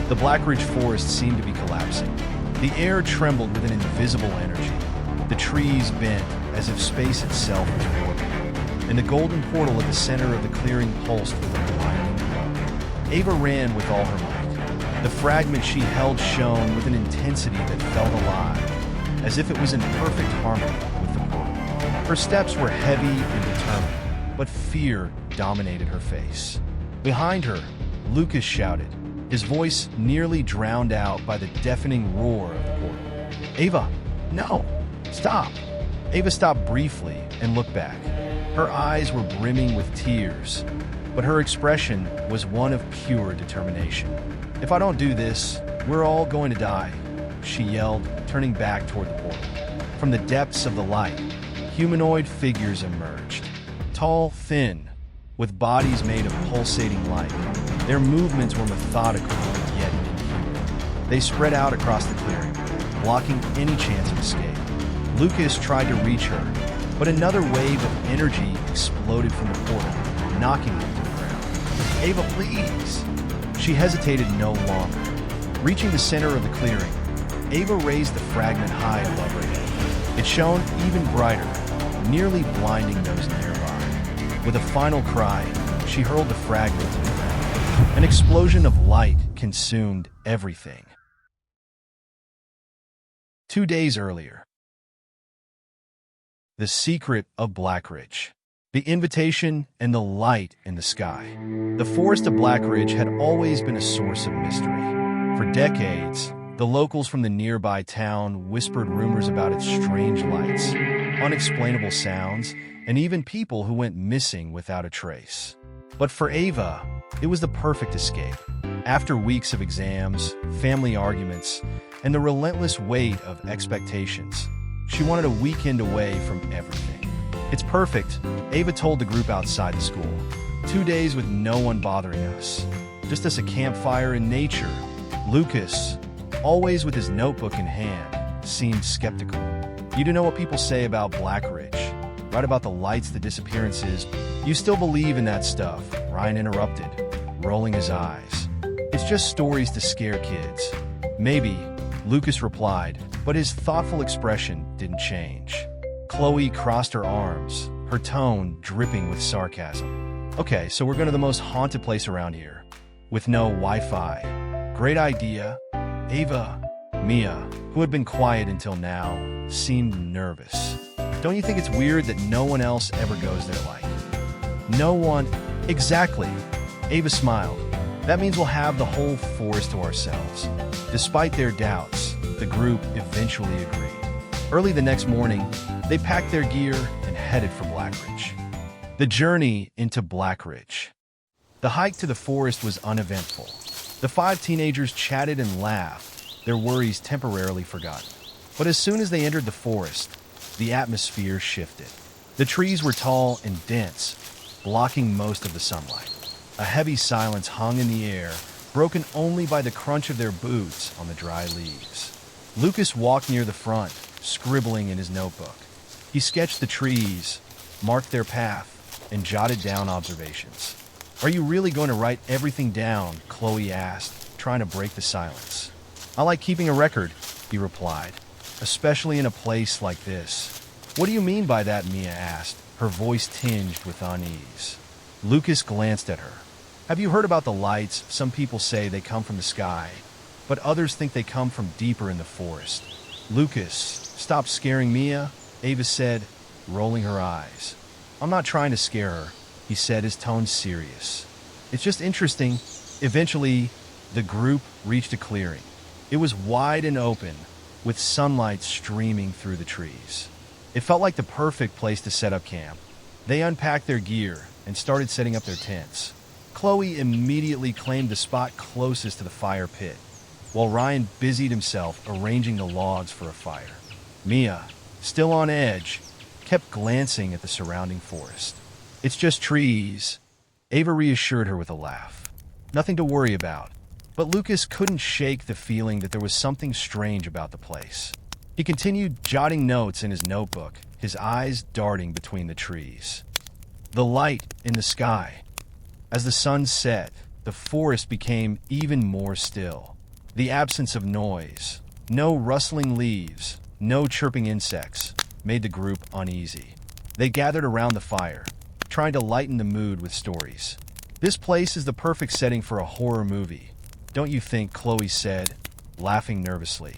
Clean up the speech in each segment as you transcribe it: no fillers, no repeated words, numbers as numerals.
The Blackridge Forest seemed to be collapsing. The air trembled with an invisible energy. The trees bent as if space itself was warping, and the golden portal at the center of the clearing pulsed with a blinding glow. Ava ran with all her might. The fragment she held shone with an intensity that felt alive, as if it was in perfect harmony with the portal. Her steps were heavy and determined, but fear dominated her face. Behind her, Lucas shouted, his voice nearly drowned out by the deafening roar of the portal. "Ava, no! Stop!" Ava stopped briefly and looked back. Her eyes were brimming with tears, but her expression was one of pure determination. "If I don't do this, we're all going to die," she yelled, turning back toward the portal. From the depths of the light, humanoid figures emerged. Tall, thin, with bodies made of pulsating light. Their movements were methodical, yet inhuman. They spread out across the clearing, blocking any chance of escape. Lucas tried to reach her, but another wave of energy exploded from the portal, knocking him to the ground. "Ava, please!" She hesitated no longer. Reaching the center of the clearing, Ava raised the fragment high above her head. It shone even brighter, nearly blinding those nearby. With a final cry, she hurled the fragment to the ground. An explosion of light consumed everything. 2 days earlier. The secret of Blackridge. The invitation and the light in the sky. The forest of Blackridge had always been a source of mystery. For decades, the locals from the nearby town whispered rumors about its strange lights, unexplainable sounds, and even people who went missing without a trace. But for Ava, it was the perfect escape. After weeks of exams, family arguments, and the relentless weight of expectations, she wanted a weekend away from everything. "It's perfect," Ava told the group outside the school. 2 days with no one bothering us. Just us, a campfire in nature. Lucas, always with his notebook in hand, seemed skeptical. "You do know what people say about Blackridge, right? About the lights, the disappearances. You still believe in that stuff," Ryan interrupted, rolling his eyes. "It's just stories to scare kids." "Maybe," Lucas replied, but his thoughtful expression didn't change. Chloe crossed her arms, her tone dripping with sarcasm. "Okay, so we're going to the most haunted place around here, with no Wi-Fi. Great idea." Ava, Mia, who had been quiet until now, seemed nervous. "Don't you think it's weird that no one else ever goes there like?" "No one." "Exactly." Ava smiled. "That means we'll have the whole forest to ourselves." Despite their doubts, the group eventually agreed. Early the next morning, they packed their gear and headed for Blackridge. The journey into Blackridge. The hike to the forest was uneventful. The 5 teenagers chatted and laughed, their worries temporarily forgotten. But as soon as they entered the forest, the atmosphere shifted. The trees were tall and dense, blocking most of the sunlight. A heavy silence hung in the air, broken only by the crunch of their boots on the dry leaves. Lucas walked near the front, scribbling in his notebook. He sketched the trees, marked their path, and jotted down observations. "Are you really going to write everything down?" Chloe asked, trying to break the silence. "I like keeping a record," he replied, "especially in a place like this." "What do you mean by that?" Mia asked, her voice tinged with unease. Lucas glanced at her. "Have you heard about the lights? Some people say they come from the sky, but others think they come from deeper in the forest." "Lucas, stop scaring Mia," Ava said, rolling her eyes. "I'm not trying to scare her," he said, his tone serious. "It's just interesting." Eventually, the group reached a clearing. It was wide and open, with sunlight streaming through the trees. It felt like the perfect place to set up camp. They unpacked their gear and started setting up their tents. Chloe immediately claimed the spot closest to the fire pit, while Ryan busied himself arranging the logs for a fire. Mia, still on edge, kept glancing at the surrounding forest. "It's just trees," Ava reassured her with a laugh. "Nothing to worry about." But Lucas couldn't shake the feeling that there was something strange about the place. He continued jotting notes in his notebook, his eyes darting between the trees. The light in the sky. As the sun set, the forest became even more still. The absence of noise, no rustling leaves, no chirping insects, made the group uneasy. They gathered around the fire, trying to lighten the mood with stories. "This place is the perfect setting for a horror movie, don't you think?" Chloe said, laughing nervously.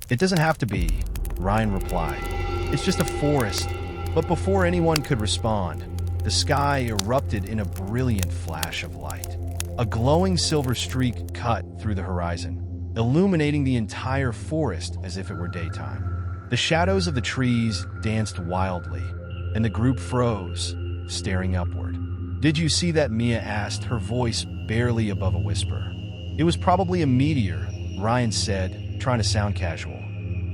"It doesn't have to be," Ryan replied. "It's just a forest." But before anyone could respond, the sky erupted in a brilliant flash of light. A glowing silver streak cut through the horizon, illuminating the entire forest as if it were daytime. The shadows of the trees danced wildly, and the group froze, staring upward. "Did you see that?" Mia asked, her voice barely above a whisper. "It was probably a meteor," Ryan said, trying to sound casual.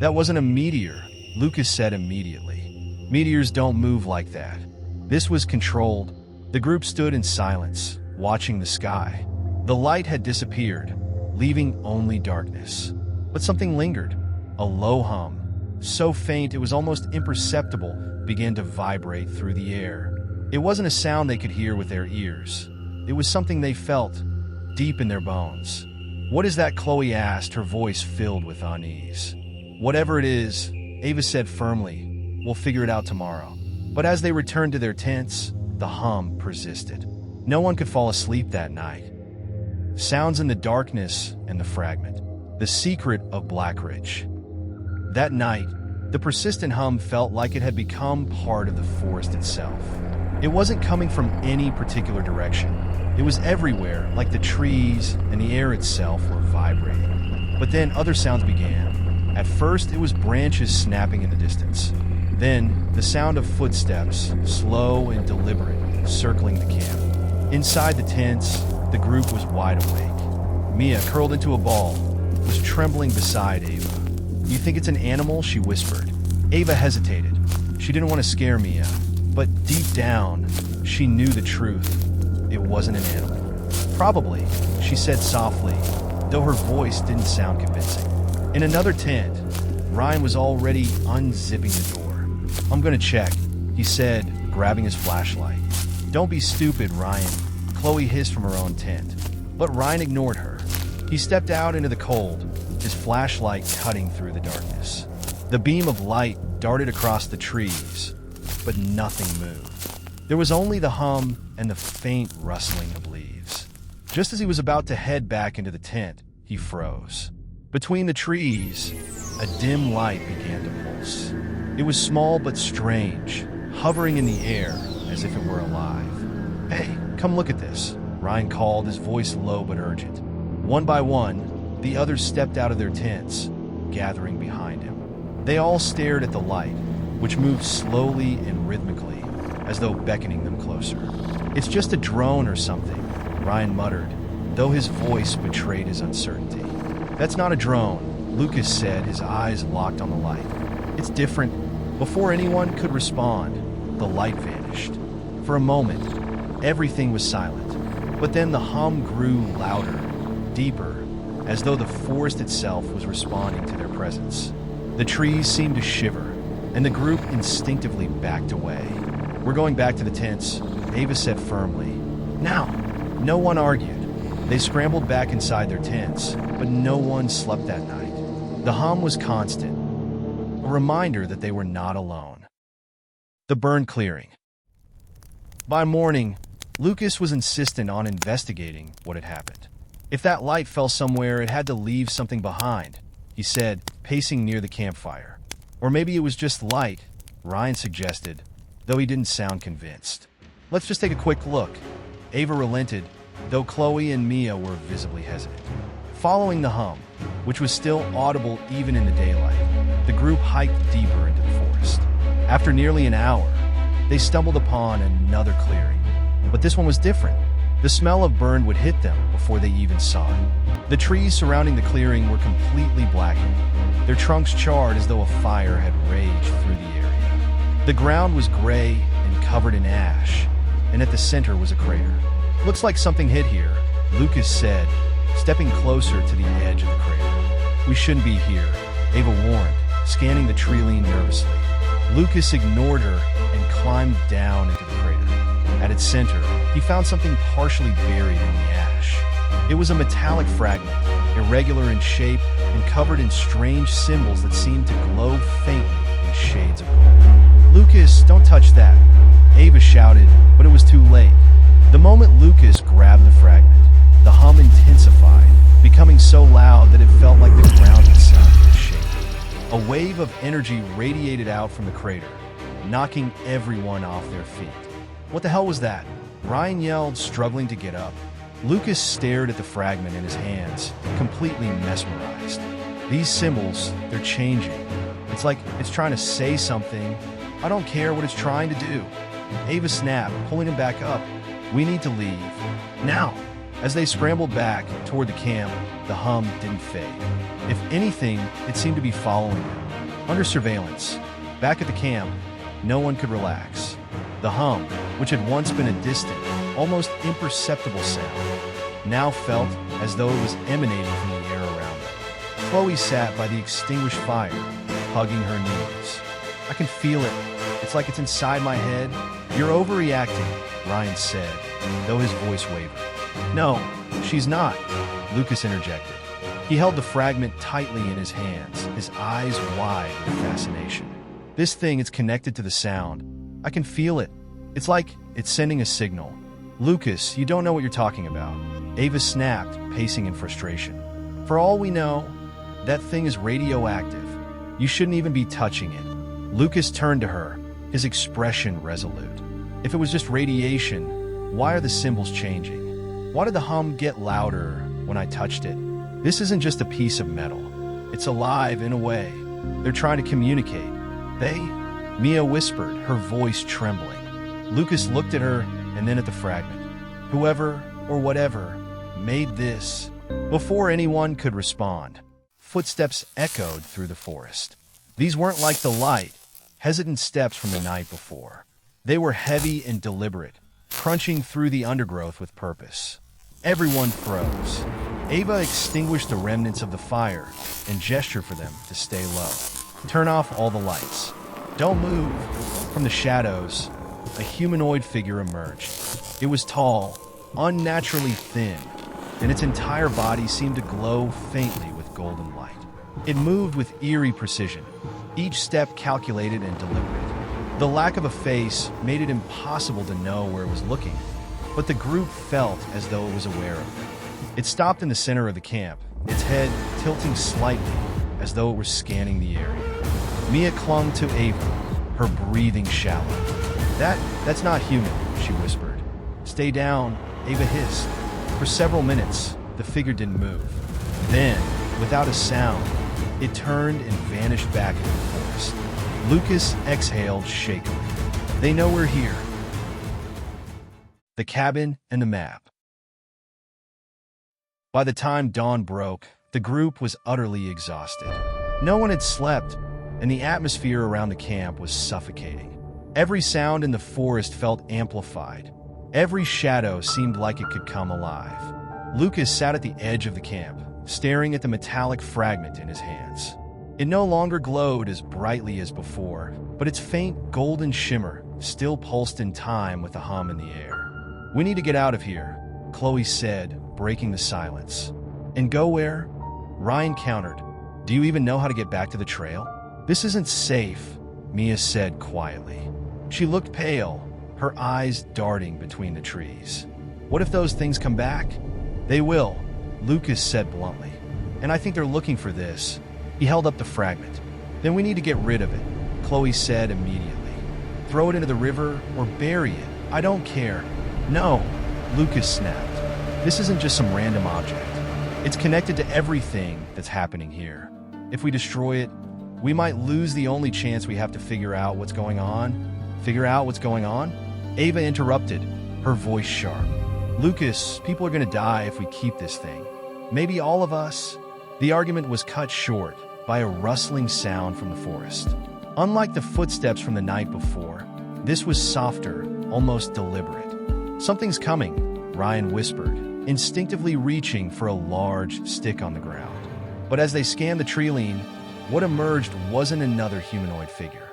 "That wasn't a meteor," Lucas said immediately. "Meteors don't move like that." This was controlled. The group stood in silence, watching the sky. The light had disappeared, leaving only darkness. But something lingered. A low hum, so faint it was almost imperceptible, began to vibrate through the air. It wasn't a sound they could hear with their ears. It was something they felt, deep in their bones. "What is that?" Chloe asked, her voice filled with unease. "Whatever it is," Ava said firmly, "we'll figure it out tomorrow." But as they returned to their tents, the hum persisted. No one could fall asleep that night. Sounds in the darkness and the fragment. The secret of Blackridge. That night, the persistent hum felt like it had become part of the forest itself. It wasn't coming from any particular direction. It was everywhere, like the trees and the air itself were vibrating. But then other sounds began. At first, it was branches snapping in the distance. Then, the sound of footsteps, slow and deliberate, circling the camp. Inside the tents, the group was wide awake. Mia, curled into a ball, was trembling beside Ava. "You think it's an animal?" she whispered. Ava hesitated. She didn't want to scare Mia, but deep down, she knew the truth. It wasn't an animal. "Probably," she said softly, though her voice didn't sound convincing. In another tent, Ryan was already unzipping the door. "I'm gonna check," he said, grabbing his flashlight. "Don't be stupid, Ryan," Chloe hissed from her own tent. But Ryan ignored her. He stepped out into the cold, his flashlight cutting through the darkness. The beam of light darted across the trees, but nothing moved. There was only the hum and the faint rustling of leaves. Just as he was about to head back into the tent, he froze. Between the trees, a dim light began to pulse. It was small but strange, hovering in the air as if it were alive. "Hey, come look at this," Ryan called, his voice low but urgent. One by one, the others stepped out of their tents, gathering behind him. They all stared at the light, which moved slowly and rhythmically, as though beckoning them closer. "It's just a drone or something," Ryan muttered, though his voice betrayed his uncertainty. "That's not a drone," Lucas said, his eyes locked on the light. "It's different." Before anyone could respond, the light vanished. For a moment, everything was silent, but then the hum grew louder, deeper, as though the forest itself was responding to their presence. The trees seemed to shiver, and the group instinctively backed away. "We're going back to the tents," Ava said firmly. "Now!" No one argued. They scrambled back inside their tents, but no one slept that night. The hum was constant, a reminder that they were not alone. The burn clearing. By morning, Lucas was insistent on investigating what had happened. If that light fell somewhere, it had to leave something behind, he said, pacing near the campfire. Or maybe it was just light, Ryan suggested, though he didn't sound convinced. "Let's just take a quick look." Ava relented, though Chloe and Mia were visibly hesitant. Following the hum, which was still audible even in the daylight, the group hiked deeper into the forest. After nearly an hour, they stumbled upon another clearing. But this one was different. The smell of burn would hit them before they even saw it. The trees surrounding the clearing were completely blackened, their trunks charred as though a fire had raged through the area. The ground was gray and covered in ash, and at the center was a crater. "Looks like something hit here," Lucas said, stepping closer to the edge of the crater. "We shouldn't be here," Ava warned, scanning the tree line nervously. Lucas ignored her and climbed down into the crater. At its center, he found something partially buried in the ash. It was a metallic fragment, irregular in shape and covered in strange symbols that seemed to glow faintly in shades of gold. "Lucas, don't touch that," Ava shouted, but it was too late. The moment Lucas grabbed the fragment, the hum intensified, becoming so loud that it felt like the ground itself was shaking. A wave of energy radiated out from the crater, knocking everyone off their feet. "What the hell was that?" Ryan yelled, struggling to get up. Lucas stared at the fragment in his hands, completely mesmerized. "These symbols, they're changing. It's like it's trying to say something. I don't care what it's trying to do." Ava snapped, pulling him back up. "We need to leave. Now!" As they scrambled back toward the camp, the hum didn't fade. If anything, it seemed to be following them. Under surveillance, back at the camp, no one could relax. The hum, which had once been a distant, almost imperceptible sound, now felt as though it was emanating from the air around them. Chloe sat by the extinguished fire, hugging her knees. "I can feel it. It's like it's inside my head." "You're overreacting," Ryan said, though his voice wavered. "No, she's not," Lucas interjected. He held the fragment tightly in his hands, his eyes wide with fascination. "This thing is connected to the sound. I can feel it. It's like it's sending a signal." "Lucas, you don't know what you're talking about," Ava snapped, pacing in frustration. "For all we know, that thing is radioactive. You shouldn't even be touching it." Lucas turned to her, his expression resolute. "If it was just radiation, why are the symbols changing? Why did the hum get louder when I touched it? This isn't just a piece of metal. It's alive in a way. They're trying to communicate." "They?" Mia whispered, her voice trembling. Lucas looked at her and then at the fragment. "Whoever, or whatever, made this." Before anyone could respond, footsteps echoed through the forest. These weren't like the light, hesitant steps from the night before. They were heavy and deliberate, crunching through the undergrowth with purpose. Everyone froze. Ava extinguished the remnants of the fire and gestured for them to stay low. "Turn off all the lights. Don't move." From the shadows, a humanoid figure emerged. It was tall, unnaturally thin, and its entire body seemed to glow faintly with golden light. It moved with eerie precision, each step calculated and deliberate. The lack of a face made it impossible to know where it was looking, but the group felt as though it was aware of them. It stopped in the center of the camp, its head tilting slightly as though it were scanning the area. Mia clung to Ava, her breathing shallow. That's not human," she whispered. "Stay down," Ava hissed. For several minutes, the figure didn't move. Then, without a sound, it turned and vanished back into the forest. Lucas exhaled shakily. "They know we're here." The cabin and the map. By the time dawn broke, the group was utterly exhausted. No one had slept, and the atmosphere around the camp was suffocating. Every sound in the forest felt amplified. Every shadow seemed like it could come alive. Lucas sat at the edge of the camp, staring at the metallic fragment in his hands. It no longer glowed as brightly as before, but its faint golden shimmer still pulsed in time with the hum in the air. "We need to get out of here," Chloe said, breaking the silence. "And go where?" Ryan countered. "Do you even know how to get back to the trail?" "This isn't safe," Mia said quietly. She looked pale, her eyes darting between the trees. "What if those things come back?" "They will," Lucas said bluntly. "And I think they're looking for this." He held up the fragment. "Then we need to get rid of it," Chloe said immediately. "Throw it into the river or bury it. I don't care." "No," Lucas snapped. "This isn't just some random object. It's connected to everything that's happening here. If we destroy it, we might lose the only chance we have to figure out what's going on." "Figure out what's going on?" Ava interrupted, her voice sharp. "Lucas, people are going to die if we keep this thing. Maybe all of us." The argument was cut short by a rustling sound from the forest. Unlike the footsteps from the night before, this was softer, almost deliberate. "Something's coming," Ryan whispered, instinctively reaching for a large stick on the ground. But as they scanned the treeline, what emerged wasn't another humanoid figure.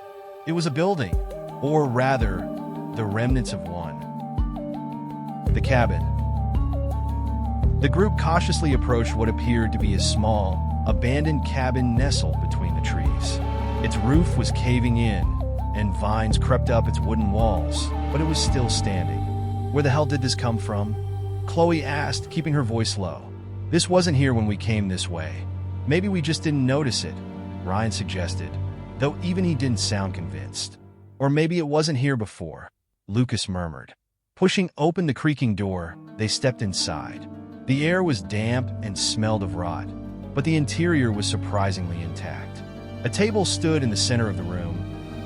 It was a building, or rather, the remnants of one. The cabin. The group cautiously approached what appeared to be a small, abandoned cabin nestled between the trees. Its roof was caving in, and vines crept up its wooden walls, but it was still standing. "Where the hell did this come from?" Chloe asked, keeping her voice low. "This wasn't here when we came this way. Maybe we just didn't notice it," Ryan suggested, though even he didn't sound convinced. "Or maybe it wasn't here before," Lucas murmured. Pushing open the creaking door, they stepped inside. The air was damp and smelled of rot, but the interior was surprisingly intact. A table stood in the center of the room,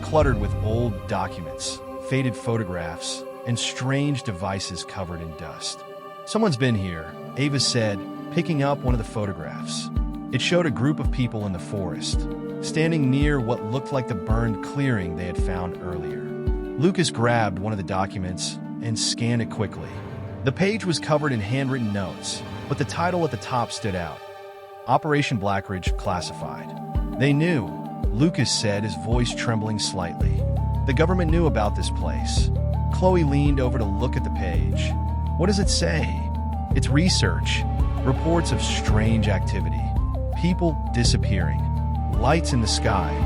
cluttered with old documents, faded photographs, and strange devices covered in dust. "Someone's been here," Ava said, picking up one of the photographs. It showed a group of people in the forest, standing near what looked like the burned clearing they had found earlier. Lucas grabbed one of the documents and scanned it quickly. The page was covered in handwritten notes, but the title at the top stood out: Operation Blackridge Classified. "They knew," Lucas said, his voice trembling slightly. "The government knew about this place." Chloe leaned over to look at the page. "What does it say?" "It's research. Reports of strange activity. People disappearing. Lights in the sky.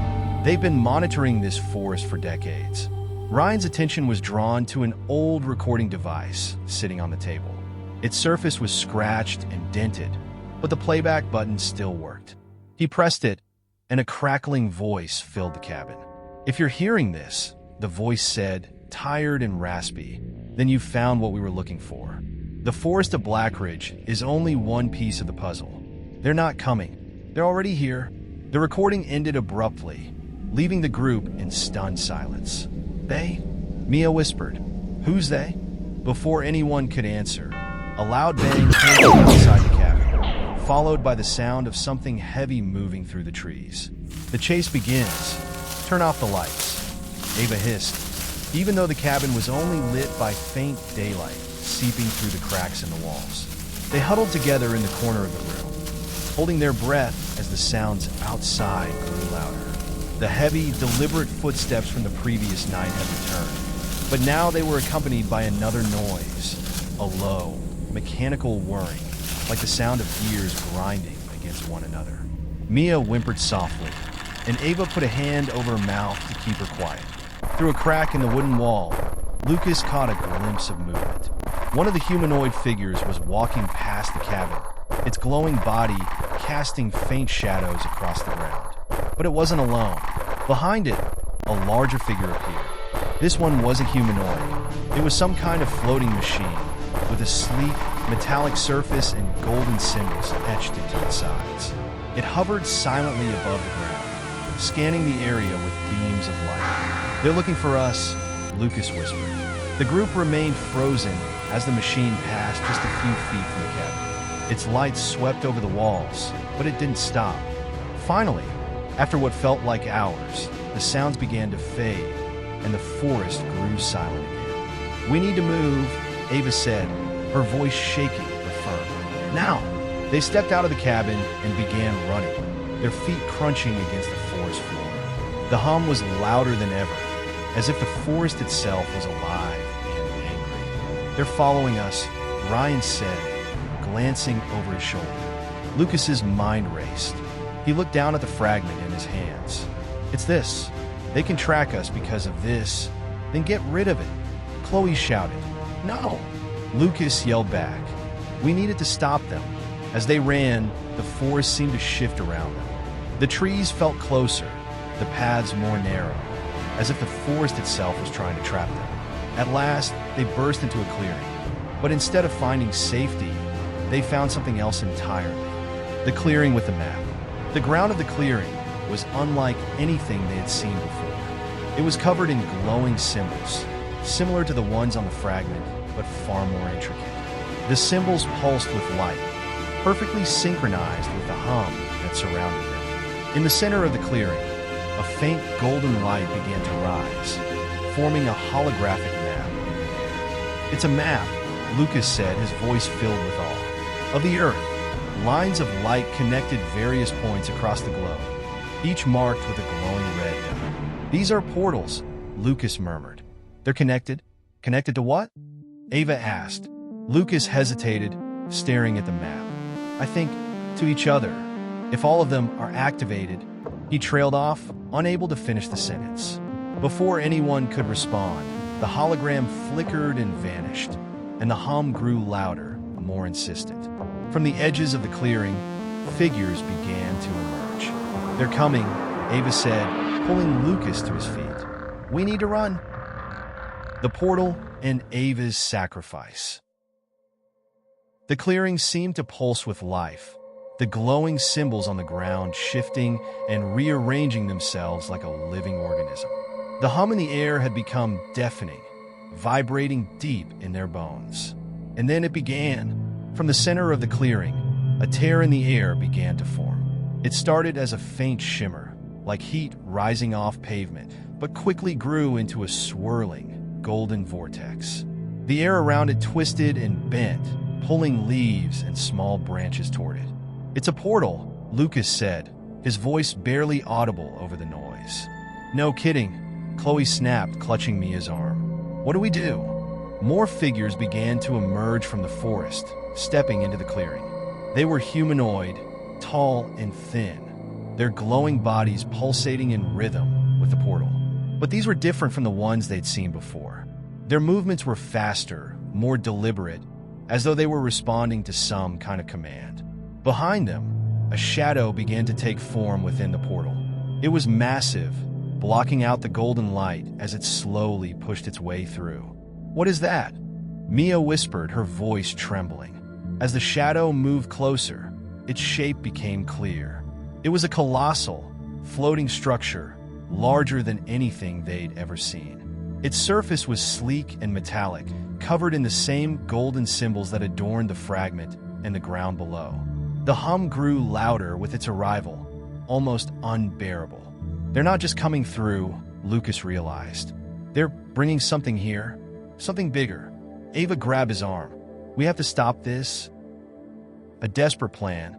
They've been monitoring this forest for decades." Ryan's attention was drawn to an old recording device sitting on the table. Its surface was scratched and dented, but the playback button still worked. He pressed it, and a crackling voice filled the cabin. "If you're hearing this," the voice said, tired and raspy, "then you've found what we were looking for. The forest of Blackridge is only one piece of the puzzle. They're not coming. They're already here." The recording ended abruptly, leaving the group in stunned silence. "They?" Mia whispered. "Who's they?" Before anyone could answer, a loud bang came from outside the cabin, followed by the sound of something heavy moving through the trees. "The chase begins. Turn off the lights," Ava hissed, even though the cabin was only lit by faint daylight seeping through the cracks in the walls. They huddled together in the corner of the room, holding their breath as the sounds outside grew louder. The heavy, deliberate footsteps from the previous night had returned, but now they were accompanied by another noise, a low, mechanical whirring, like the sound of gears grinding against one another. Mia whimpered softly, and Ava put a hand over her mouth to keep her quiet. Through a crack in the wooden wall, Lucas caught a glimpse of movement. One of the humanoid figures was walking past the cabin, its glowing body casting faint shadows across the ground. But it wasn't alone. Behind it, a larger figure appeared. This one wasn't humanoid. It was some kind of floating machine, with a sleek, metallic surface and golden symbols etched into its sides. It hovered silently above the ground, scanning the area with beams of light. "They're looking for us," Lucas whispered. The group remained frozen as the machine passed just a few feet from the cabin. Its lights swept over the walls, but it didn't stop. Finally, after what felt like hours, the sounds began to fade, and the forest grew silent again. "We need to move," Ava said, her voice shaking but firm. "Now!" They stepped out of the cabin and began running, their feet crunching against the forest floor. The hum was louder than ever, as if the forest itself was alive and angry. "They're following us," Ryan said, glancing over his shoulder. Lucas's mind raced. He looked down at the fragment in his hands. "It's this. They can track us because of this. Then get rid of it," Chloe shouted. "No!" Lucas yelled back. "We needed to stop them." As they ran, the forest seemed to shift around them. The trees felt closer, the paths more narrow, as if the forest itself was trying to trap them. At last, they burst into a clearing. But instead of finding safety, they found something else entirely. The clearing with the map. The ground of the clearing was unlike anything they had seen before. It was covered in glowing symbols, similar to the ones on the fragment, but far more intricate. The symbols pulsed with light, perfectly synchronized with the hum that surrounded them. In the center of the clearing, a faint golden light began to rise, forming a holographic map. "It's a map," Lucas said, his voice filled with awe. "Of the Earth. Lines of light connected various points across the globe, each marked with a glowing red dot. "These are portals," Lucas murmured. "They're connected? Connected to what?" Ava asked. Lucas hesitated, staring at the map. I think, to each other. If all of them are activated, he trailed off, unable to finish the sentence. Before anyone could respond, the hologram flickered and vanished, and the hum grew louder, more insistent. From the edges of the clearing, figures began to emerge. "They're coming," Ava said, pulling Lucas to his feet. "We need to run." The portal and Ava's sacrifice. The clearing seemed to pulse with life, the glowing symbols on the ground shifting and rearranging themselves like a living organism. The hum in the air had become deafening, vibrating deep in their bones. And then it began. From the center of the clearing, a tear in the air began to form. It started as a faint shimmer, like heat rising off pavement, but quickly grew into a swirling, golden vortex. The air around it twisted and bent, pulling leaves and small branches toward it. "It's a portal," Lucas said, his voice barely audible over the noise. "No kidding," Chloe snapped, clutching Mia's arm. "What do we do?" More figures began to emerge from the forest, stepping into the clearing. They were humanoid, tall and thin, their glowing bodies pulsating in rhythm with the portal. But these were different from the ones they'd seen before. Their movements were faster, more deliberate, as though they were responding to some kind of command. Behind them, a shadow began to take form within the portal. It was massive, blocking out the golden light as it slowly pushed its way through. "What is that?" Mia whispered, her voice trembling. As the shadow moved closer, its shape became clear. It was a colossal, floating structure, larger than anything they'd ever seen. Its surface was sleek and metallic, covered in the same golden symbols that adorned the fragment and the ground below. The hum grew louder with its arrival, almost unbearable. "They're not just coming through," Lucas realized. "They're bringing something here, something bigger." Ava grabbed his arm. "We have to stop this." A desperate plan.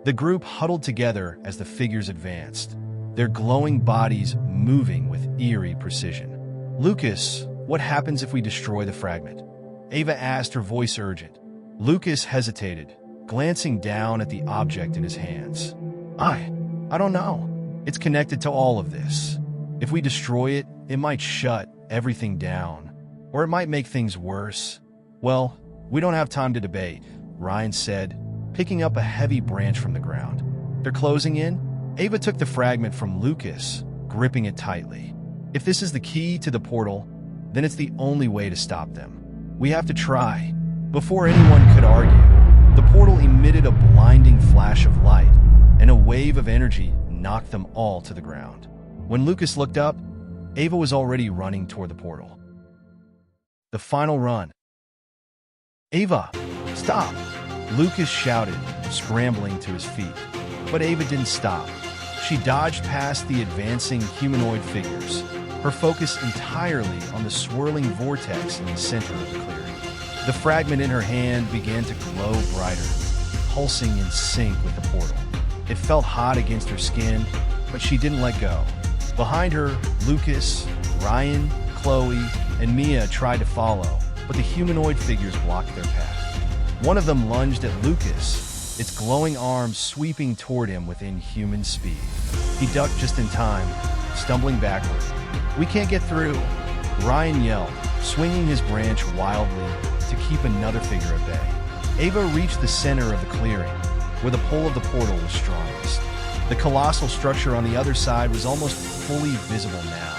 The group huddled together as the figures advanced, their glowing bodies moving with eerie precision. "Lucas, what happens if we destroy the fragment?" Ava asked, her voice urgent. Lucas hesitated, glancing down at the object in his hands. I don't know. It's connected to all of this. If we destroy it, it might shut everything down, or it might make things worse." "Well, we don't have time to debate," Ryan said, picking up a heavy branch from the ground. "They're closing in?" Ava took the fragment from Lucas, gripping it tightly. "If this is the key to the portal, then it's the only way to stop them. We have to try." Before anyone could argue, the portal emitted a blinding flash of light, and a wave of energy knocked them all to the ground. When Lucas looked up, Ava was already running toward the portal. The final run. "Ava, stop!" Lucas shouted, scrambling to his feet. But Ava didn't stop. She dodged past the advancing humanoid figures, her focus entirely on the swirling vortex in the center of the clearing. The fragment in her hand began to glow brighter, pulsing in sync with the portal. It felt hot against her skin, but she didn't let go. Behind her, Lucas, Ryan, Chloe, and Mia tried to follow, but the humanoid figures blocked their path. One of them lunged at Lucas, its glowing arms sweeping toward him with inhuman speed. He ducked just in time, stumbling backward. "We can't get through," Ryan yelled, swinging his branch wildly to keep another figure at bay. Ava reached the center of the clearing, where the pull of the portal was strongest. The colossal structure on the other side was almost fully visible now,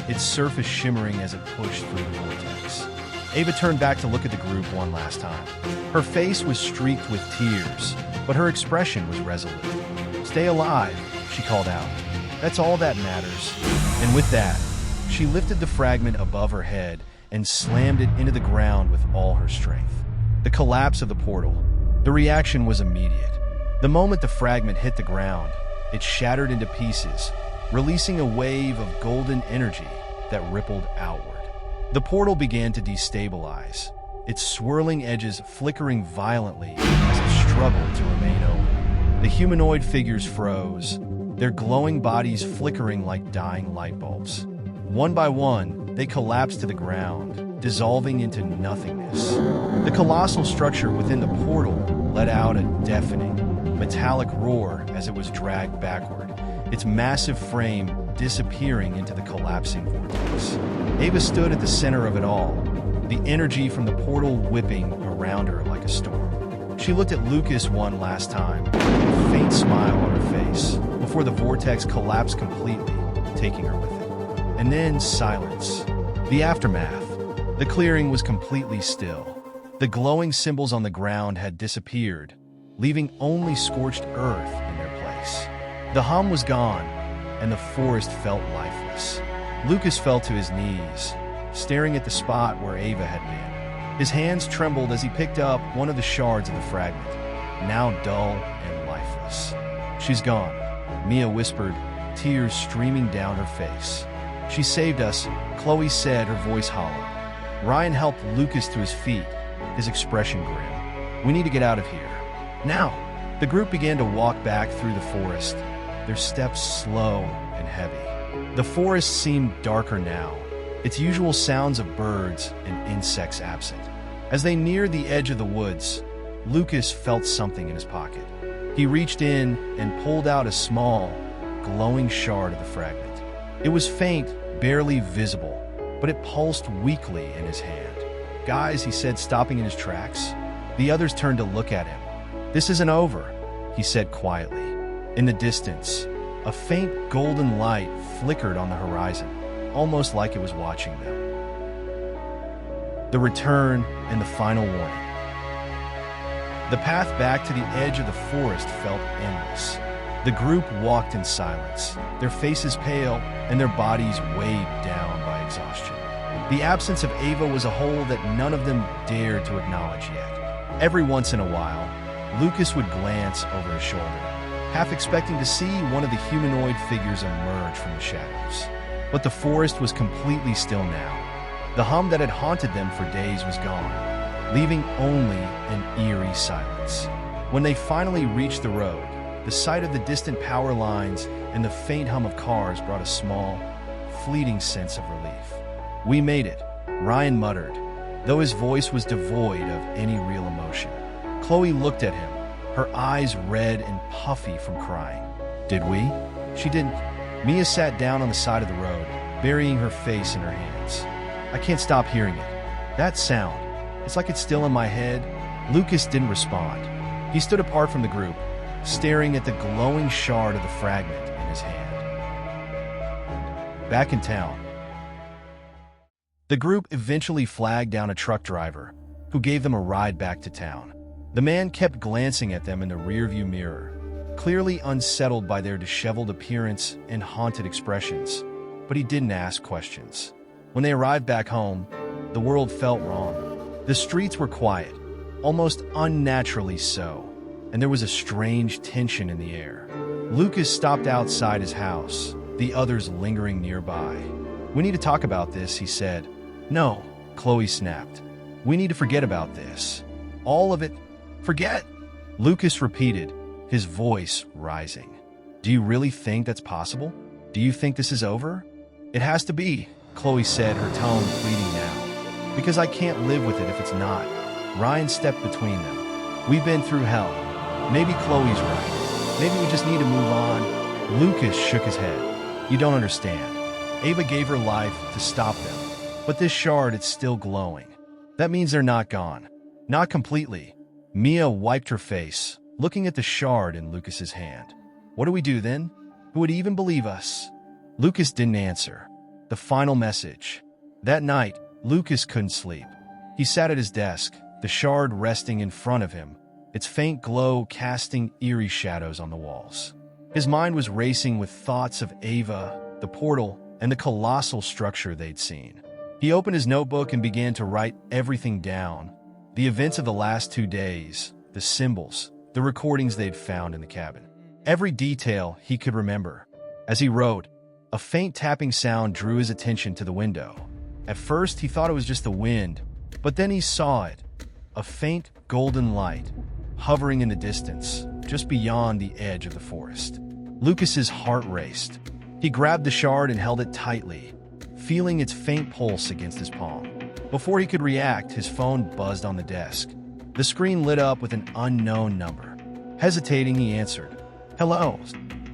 its surface shimmering as it pushed through the vortex. Ava turned back to look at the group one last time. Her face was streaked with tears, but her expression was resolute. "Stay alive," she called out. "That's all that matters." And with that, she lifted the fragment above her head and slammed it into the ground with all her strength. The collapse of the portal. The reaction was immediate. The moment the fragment hit the ground, it shattered into pieces, releasing a wave of golden energy that rippled outward. The portal began to destabilize, its swirling edges flickering violently as it struggled to remain open. The humanoid figures froze, their glowing bodies flickering like dying light bulbs. One by one, they collapsed to the ground, dissolving into nothingness. The colossal structure within the portal let out a deafening, metallic roar as it was dragged backward, its massive frame disappearing into the collapsing vortex. Ava stood at the center of it all, the energy from the portal whipping around her like a storm. She looked at Lucas one last time, a faint smile on her face, before the vortex collapsed completely, taking her with it. And then silence. The aftermath. The clearing was completely still. The glowing symbols on the ground had disappeared, leaving only scorched earth in their place. The hum was gone, and the forest felt lifeless. Lucas fell to his knees, staring at the spot where Ava had been. His hands trembled as he picked up one of the shards of the fragment, now dull and lifeless. "She's gone," Mia whispered, tears streaming down her face. "She saved us," Chloe said, her voice hollow. Ryan helped Lucas to his feet, his expression grim. "We need to get out of here. Now!" The group began to walk back through the forest, their steps slow and heavy. The forest seemed darker now, its usual sounds of birds and insects absent. As they neared the edge of the woods, Lucas felt something in his pocket. He reached in and pulled out a small, glowing shard of the fragment. It was faint, barely visible, but it pulsed weakly in his hand. "Guys," he said, stopping in his tracks. The others turned to look at him. "This isn't over," he said quietly. In the distance, a faint golden light flickered on the horizon, almost like it was watching them. The return and the final warning. The path back to the edge of the forest felt endless. The group walked in silence, their faces pale and their bodies weighed down by exhaustion. The absence of Ava was a hole that none of them dared to acknowledge yet. Every once in a while, Lucas would glance over his shoulder, half expecting to see one of the humanoid figures emerge from the shadows. But the forest was completely still now. The hum that had haunted them for days was gone, leaving only an eerie silence. When they finally reached the road, the sight of the distant power lines and the faint hum of cars brought a small, fleeting sense of relief. "We made it," Ryan muttered, though his voice was devoid of any real emotion. Chloe looked at him, her eyes red and puffy from crying. "Did we?" "She didn't." Mia sat down on the side of the road, burying her face in her hands. "I can't stop hearing it. That sound. It's like it's still in my head." Lucas didn't respond. He stood apart from the group, staring at the glowing shard of the fragment in his hand. Back in town, the group eventually flagged down a truck driver, who gave them a ride back to town. The man kept glancing at them in the rearview mirror, clearly unsettled by their disheveled appearance and haunted expressions, but he didn't ask questions. When they arrived back home, the world felt wrong. The streets were quiet, almost unnaturally so, and there was a strange tension in the air. Lucas stopped outside his house, the others lingering nearby. "We need to talk about this," he said. "No," Chloe snapped. "We need to forget about this. All of it. Forget," Lucas repeated, his voice rising. "Do you really think that's possible? Do you think this is over?" "It has to be," Chloe said, her tone pleading now. "Because I can't live with it if it's not." Ryan stepped between them. "We've been through hell. Maybe Chloe's right. Maybe we just need to move on." Lucas shook his head. "You don't understand. Ava gave her life to stop them. But this shard, it's still glowing. That means they're not gone. Not completely." Mia wiped her face, looking at the shard in Lucas's hand. "What do we do then? Who would even believe us?" Lucas didn't answer. The final message. That night, Lucas couldn't sleep. He sat at his desk, the shard resting in front of him, its faint glow casting eerie shadows on the walls. His mind was racing with thoughts of Ava, the portal, and the colossal structure they'd seen. He opened his notebook and began to write everything down. The events of the last 2 days, the symbols, the recordings they'd found in the cabin. Every detail he could remember. As he wrote, a faint tapping sound drew his attention to the window. At first, he thought it was just the wind, but then he saw it. A faint golden light, hovering in the distance, just beyond the edge of the forest. Lucas's heart raced. He grabbed the shard and held it tightly, feeling its faint pulse against his palm. Before he could react, his phone buzzed on the desk. The screen lit up with an unknown number. Hesitating, he answered. "Hello."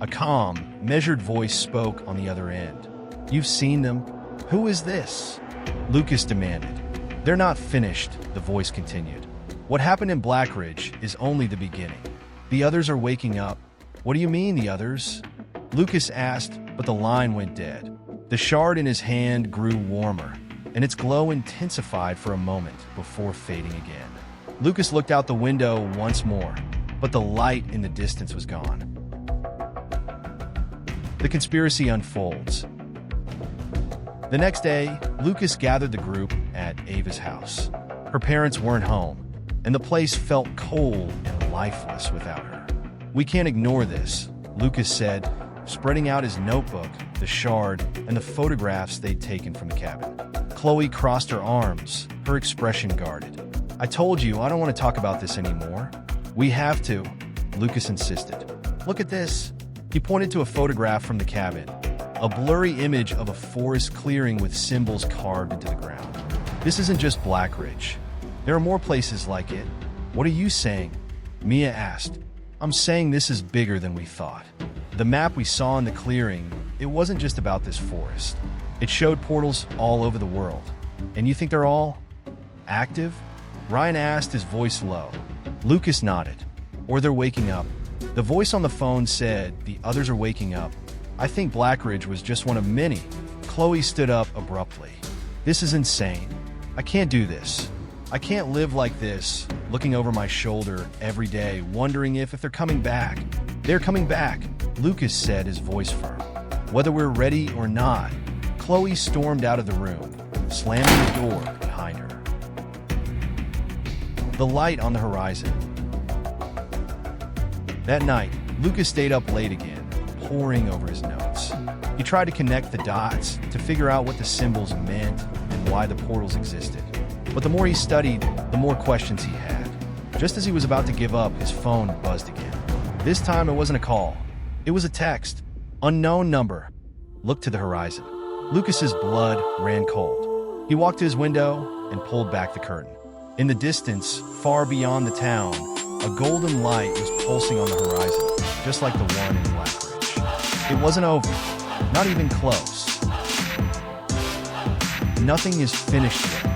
A calm, measured voice spoke on the other end. "You've seen them? Who is this?" Lucas demanded. "They're not finished," the voice continued. "What happened in Blackridge is only the beginning. The others are waking up." "What do you mean, the others?" Lucas asked, but the line went dead. The shard in his hand grew warmer, and its glow intensified for a moment before fading again. Lucas looked out the window once more, but the light in the distance was gone. The conspiracy unfolds. The next day, Lucas gathered the group at Ava's house. Her parents weren't home, and the place felt cold and lifeless without her. "We can't ignore this," Lucas said, spreading out his notebook, the shard, and the photographs they'd taken from the cabin. Chloe crossed her arms, her expression guarded. "I told you I don't want to talk about this anymore." "We have to," Lucas insisted. "Look at this." He pointed to a photograph from the cabin, a blurry image of a forest clearing with symbols carved into the ground. "This isn't just Blackridge. There are more places like it." "What are you saying?" Mia asked. "I'm saying this is bigger than we thought." The map we saw in the clearing, it wasn't just about this forest. It showed portals all over the world. "And you think they're all active?" Ryan asked, his voice low. Lucas nodded. "Or they're waking up." The voice on the phone said, "The others are waking up." "I think Blackridge was just one of many." Chloe stood up abruptly. "This is insane. I can't do this. I can't live like this, looking over my shoulder every day, wondering if they're coming back." "They're coming back," Lucas said, his voice firm. "Whether we're ready or not." Chloe stormed out of the room, slamming the door behind her. The light on the horizon. That night, Lucas stayed up late again, poring over his notes. He tried to connect the dots, to figure out what the symbols meant and why the portals existed. But the more he studied, the more questions he had. Just as he was about to give up, his phone buzzed again. This time it wasn't a call. It was a text. "Unknown number." Looked to the horizon. Lucas's blood ran cold. He walked to his window and pulled back the curtain. In the distance, far beyond the town, a golden light was pulsing on the horizon, just like the one in Blackridge. It wasn't over, not even close. "Nothing is finished yet,"